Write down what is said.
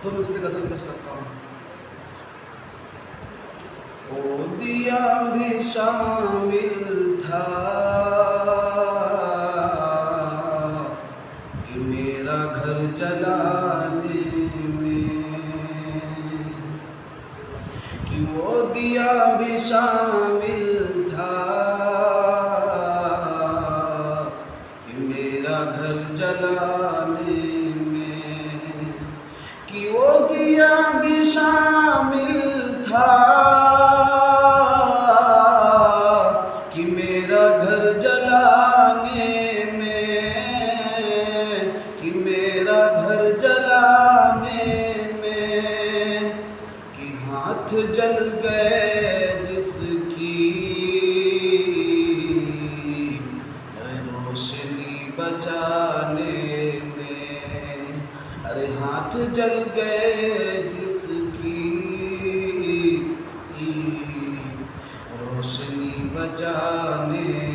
دو مصرعے غزل پیش کرتا ہوں۔ او دیا بھی شامل تھا کہ میرا گھر جلانے میں، کہ وہ دیا بھی شامل تھا کہ میرا گھر جلانے میں، کہ وہ دیا بھی شامل تھا کہ میرا گھر جلانے میں، کہ میرا گھر جلانے میں، کہ ہاتھ جل گئے جس کی روشنی بچانے میں، ارے ہاتھ جل گئے جس کی روشنی بچانے